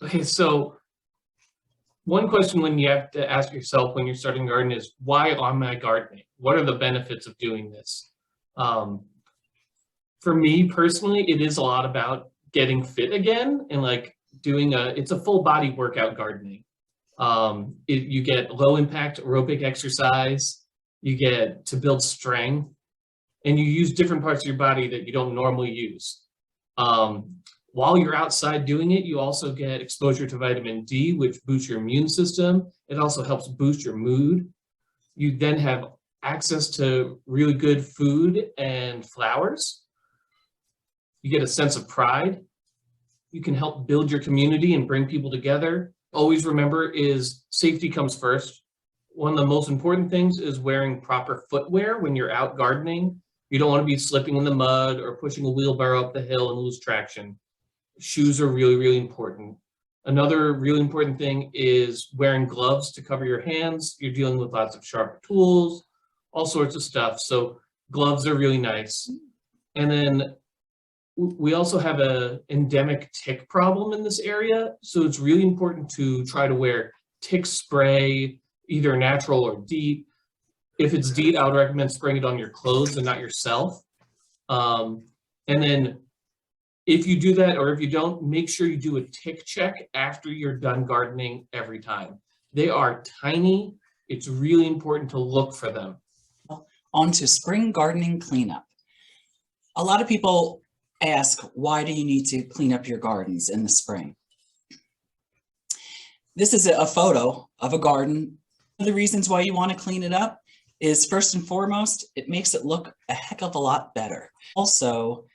Okay, so one question when you have to ask yourself when you're starting a garden is, why am I gardening? What are the benefits of doing this? Um, for me personally, it is a lot about getting fit again and like it's a full body workout gardening. You get low impact aerobic exercise, you get to build strength, and you use different parts of your body that you don't normally use. Um, while you're outside doing it, you also get exposure to vitamin D, which boosts your immune system. It also helps boost your mood. You then have access to really good food and flowers. You get a sense of pride. You can help build your community and bring people together. Always remember is safety comes first. One of the most important things is wearing proper footwear when you're out gardening. You don't want to be slipping in the mud or pushing a wheelbarrow up the hill and lose traction. Shoes are really, really important. Another really important thing is wearing gloves to cover your hands. You're dealing with lots of sharp tools, all sorts of stuff. So gloves are really nice. And then we also have an endemic tick problem in this area. So it's really important to try to wear tick spray, either natural or DEET. If it's DEET, I would recommend spraying it on your clothes and not yourself. And then if you do that, or if you don't, make sure you do a tick check after you're done gardening every time. They are tiny. It's really important to look for them. On to spring gardening cleanup. A lot of people ask, why do you need to clean up your gardens in the spring? This is a photo of a garden. One of the reasons why you want to clean it up is, first and foremost, it makes it look a heck of a lot better. Also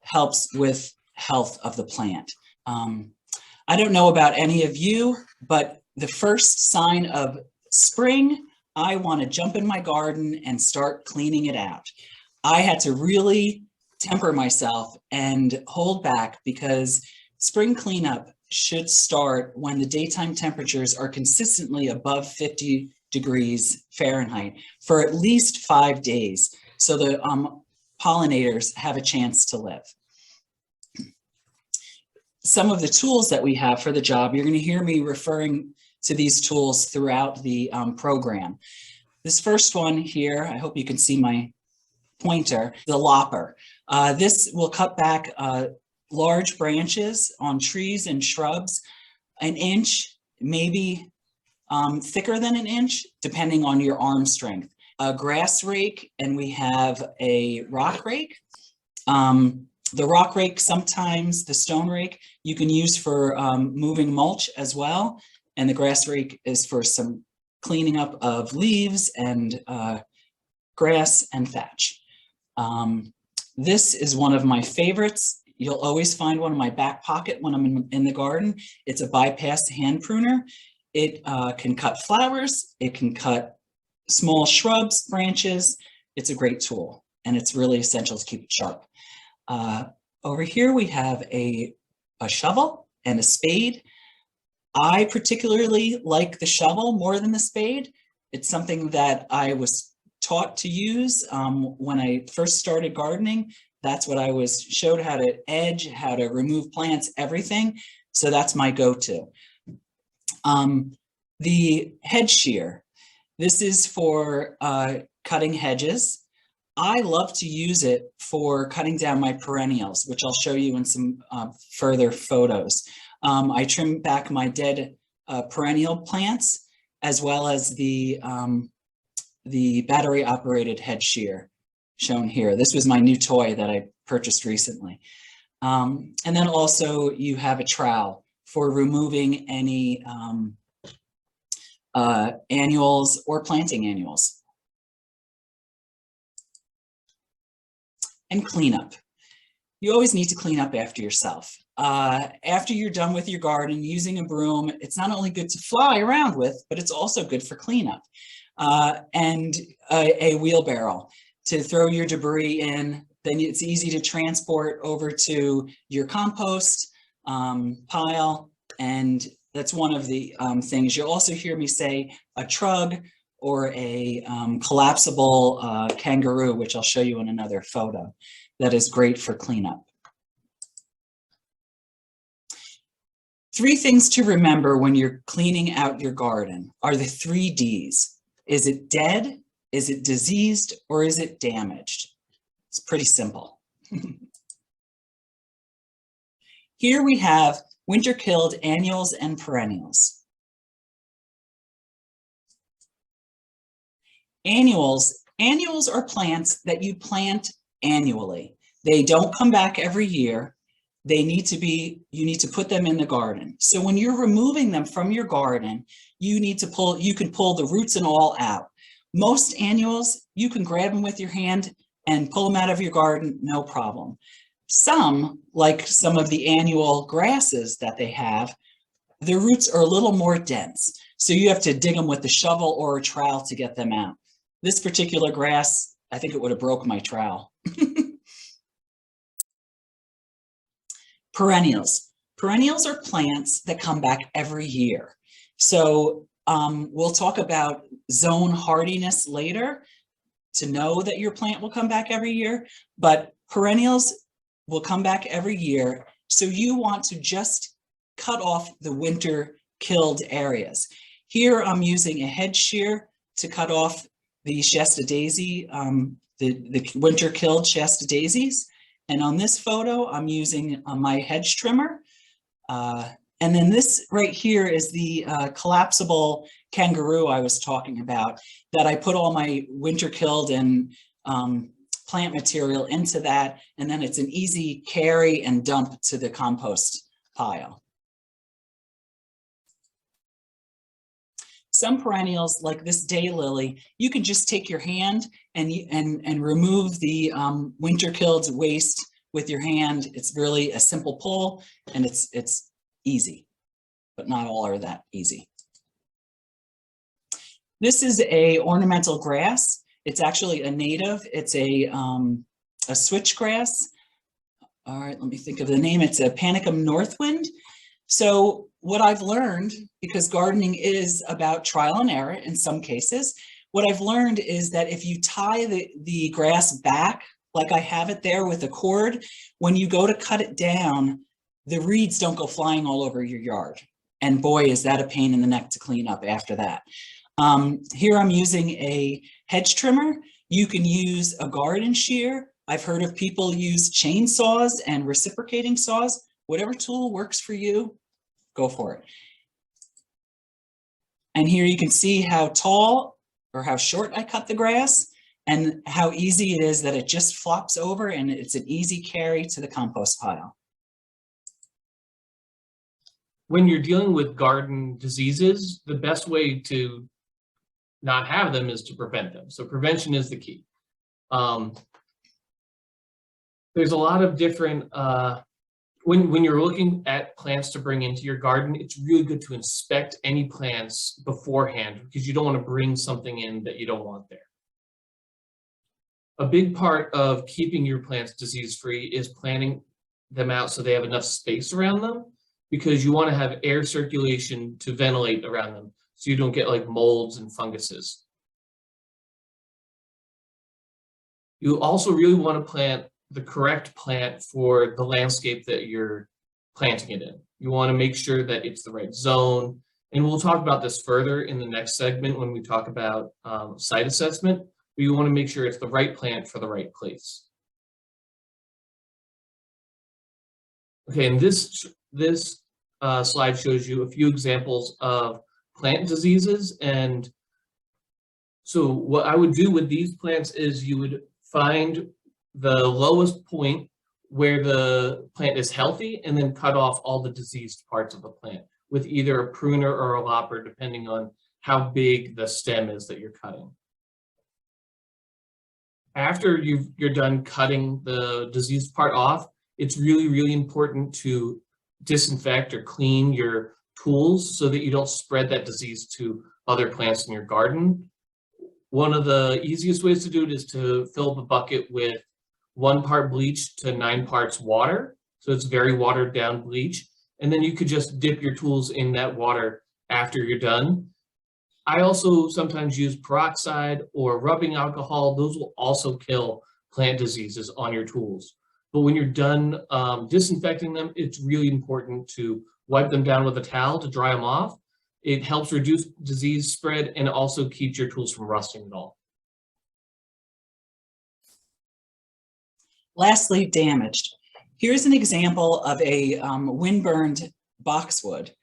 helps with health of the plant. I don't know about any of you, but the first sign of spring, I want to jump in my garden and start cleaning it out. I had to really temper myself and hold back, because spring cleanup should start when the daytime temperatures are consistently above 50 degrees Fahrenheit for at least 5 days, so the pollinators have a chance to live. Some of the tools that we have for the job, you're going to hear me referring to these tools throughout the program. This first one here, I hope you can see my pointer, the lopper. This will cut back large branches on trees and shrubs, an inch, maybe thicker than an inch, depending on your arm strength. A grass rake, and we have a rock rake. The rock rake, sometimes the stone rake, you can use for moving mulch as well. And the grass rake is for some cleaning up of leaves and grass and thatch. This is one of my favorites. You'll always find one in my back pocket when I'm in the garden. It's a bypass hand pruner. It can cut flowers. It can cut small shrubs, branches. It's a great tool, and it's really essential to keep it sharp. Over here we have a shovel and a spade. I particularly like the shovel more than the spade. It's something that I was taught to use when I first started gardening. That's what I was showed, how to edge, how to remove plants, everything. So that's my go-to. The hedge shear. This is for cutting hedges. I love to use it for cutting down my perennials, which I'll show you in some further photos. I trim back my dead perennial plants, as well as the battery-operated hedge shear shown here. This was my new toy that I purchased recently. And then also you have a trowel for removing any annuals or planting annuals. And cleanup. You always need to clean up after yourself. After you're done with your garden, using a broom, it's not only good to fly around with, but it's also good for cleanup. And a wheelbarrow to throw your debris in. Then it's easy to transport over to your compost pile. And that's one of the things. You'll also hear me say a trug or a collapsible kangaroo, which I'll show you in another photo, that is great for cleanup. Three things to remember when you're cleaning out your garden are the 3 Ds. Is it dead? Is it diseased? Or is it damaged? It's pretty simple. Here we have winter-killed annuals and perennials. Annuals are plants that you plant annually. They don't come back every year. You need to put them in the garden. So when you're removing them from your garden, you can pull the roots and all out. Most annuals, you can grab them with your hand and pull them out of your garden, no problem. Some, like some of the annual grasses that they have, their roots are a little more dense. So you have to dig them with a shovel or a trowel to get them out. This particular grass, I think it would have broke my trowel. Perennials. Perennials are plants that come back every year. So we'll talk about zone hardiness later to know that your plant will come back every year, but perennials will come back every year. So you want to just cut off the winter killed areas. Here I'm using a hedge shear to cut off the Shasta daisy, the winter killed Shasta daisies. And on this photo, I'm using my hedge trimmer. And then this right here is the collapsible kangaroo I was talking about, that I put all my winter killed and plant material into that. And then it's an easy carry and dump to the compost pile. Some perennials, like this daylily, you can just take your hand and remove the winter-killed waste with your hand. It's really a simple pull, and it's easy, but not all are that easy. This is a ornamental grass. It's actually a native. It's a switchgrass. All right, let me think of the name. It's a Panicum Northwind. So what I've learned, because gardening is about trial and error in some cases, what I've learned is that if you tie the grass back, like I have it there with a cord, when you go to cut it down, the reeds don't go flying all over your yard. And boy, is that a pain in the neck to clean up after that. Here I'm using a hedge trimmer. You can use a garden shear. I've heard of people use chainsaws and reciprocating saws. Whatever tool works for you, go for it. And here you can see how tall or how short I cut the grass and how easy it is that it just flops over and it's an easy carry to the compost pile. When you're dealing with garden diseases, the best way to not have them is to prevent them. So prevention is the key. There's a lot of different, when you're looking at plants to bring into your garden, it's really good to inspect any plants beforehand because you don't want to bring something in that you don't want there. A big part of keeping your plants disease-free is planting them out so they have enough space around them, because you want to have air circulation to ventilate around them so you don't get like molds and funguses. You also really want to plant the correct plant for the landscape that you're planting it in. You want to make sure that it's the right zone. And we'll talk about this further in the next segment when we talk about site assessment. But you want to make sure it's the right plant for the right place. Okay, and this slide shows you a few examples of plant diseases. And so what I would do with these plants is you would find the lowest point where the plant is healthy and then cut off all the diseased parts of the plant with either a pruner or a lopper, depending on how big the stem is that you're cutting. After you're done cutting the diseased part off, it's really, really important to disinfect or clean your tools so that you don't spread that disease to other plants in your garden. One of the easiest ways to do it is to fill the bucket with 1 part bleach to 9 parts water. So it's very watered down bleach. And then you could just dip your tools in that water after you're done. I also sometimes use peroxide or rubbing alcohol. Those will also kill plant diseases on your tools. But when you're done disinfecting them, it's really important to wipe them down with a towel to dry them off. It helps reduce disease spread and also keeps your tools from rusting at all. Lastly, damaged. Here's an example of a wind-burned boxwood.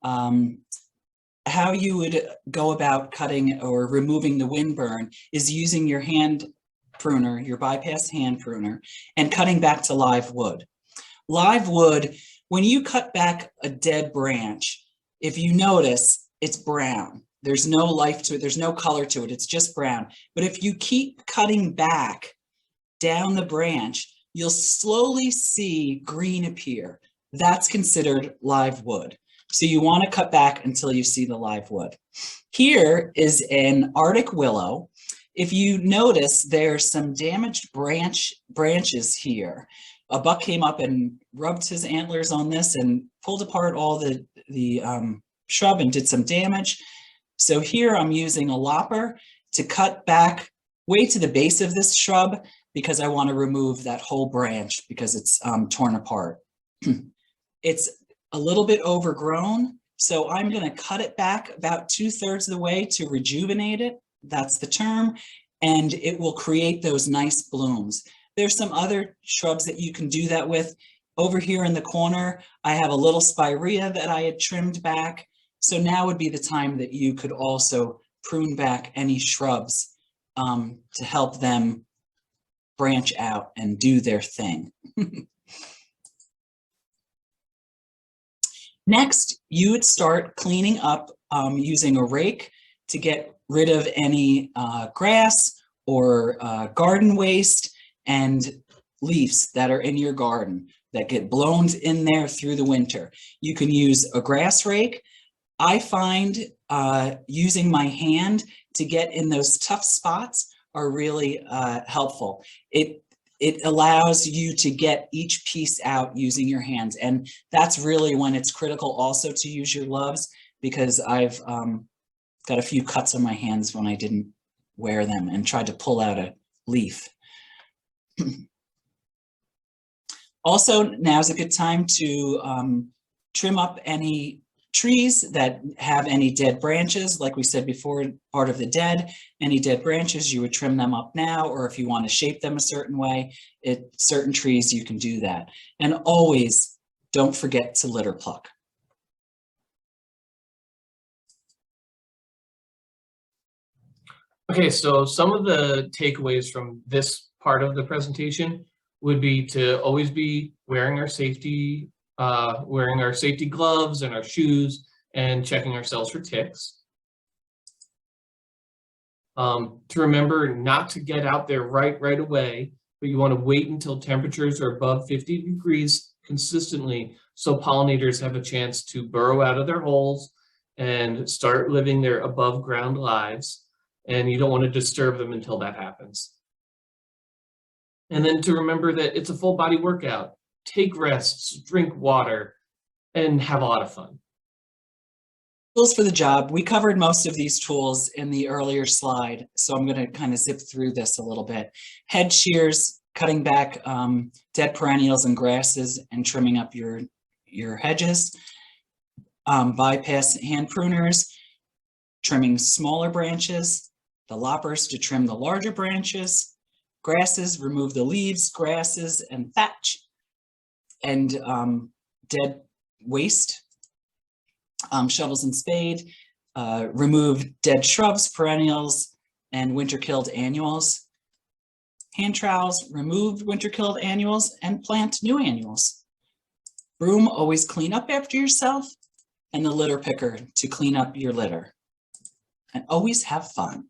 How you would go about cutting or removing the wind burn is using your hand pruner, your bypass hand pruner, and cutting back to live wood. Live wood, when you cut back a dead branch, if you notice, it's brown. There's no life to it, there's no color to it, it's just brown. But if you keep cutting back down the branch, you'll slowly see green appear. That's considered live wood. So you want to cut back until you see the live wood. Here is an Arctic willow. If you notice, there's some damaged branches here. A buck came up and rubbed his antlers on this and pulled apart all the shrub and did some damage. So here I'm using a lopper to cut back way to the base of this shrub because I want to remove that whole branch because it's torn apart. It's a little bit overgrown, so I'm going to cut it back about 2/3 of the way to rejuvenate it. That's the term, and it will create those nice blooms. There's some other shrubs that you can do that with. Over here in the corner, I have a little spirea that I had trimmed back. So now would be the time that you could also prune back any shrubs to help them branch out and do their thing. Next, you would start cleaning up using a rake to get rid of any grass or garden waste and leaves that are in your garden that get blown in there through the winter. You can use a grass rake. I find using my hand to get in those tough spots are really helpful. It allows you to get each piece out using your hands. And that's really when it's critical also to use your gloves, because I've got a few cuts on my hands when I didn't wear them and tried to pull out a leaf. Also, now's a good time to trim up any trees that have any dead branches. Like we said before, part of the dead, any dead branches, you would trim them up now, or if you want to shape them a certain way, certain trees you can do that. And always don't forget to litter pluck. Okay, so some of the takeaways from this part of the presentation would be to always be wearing our safety gloves and our shoes and checking ourselves for ticks. To remember not to get out there right away, but you want to wait until temperatures are above 50 degrees consistently so pollinators have a chance to burrow out of their holes and start living their above ground lives. And you don't want to disturb them until that happens. And then to remember that it's a full body workout. Take rests, drink water, and have a lot of fun. Tools for the job. We covered most of these tools in the earlier slide, so I'm going to kind of zip through this a little bit. Head shears, cutting back dead perennials and grasses and trimming up your hedges. Bypass hand pruners, trimming smaller branches. The loppers to trim the larger branches. Grasses, remove the leaves, grasses, and thatch. And dead waste. Shovels and spade, remove dead shrubs, perennials, and winter-killed annuals. Hand trowels, remove winter-killed annuals and plant new annuals. Broom, always clean up after yourself, and the litter picker to clean up your litter. And always have fun.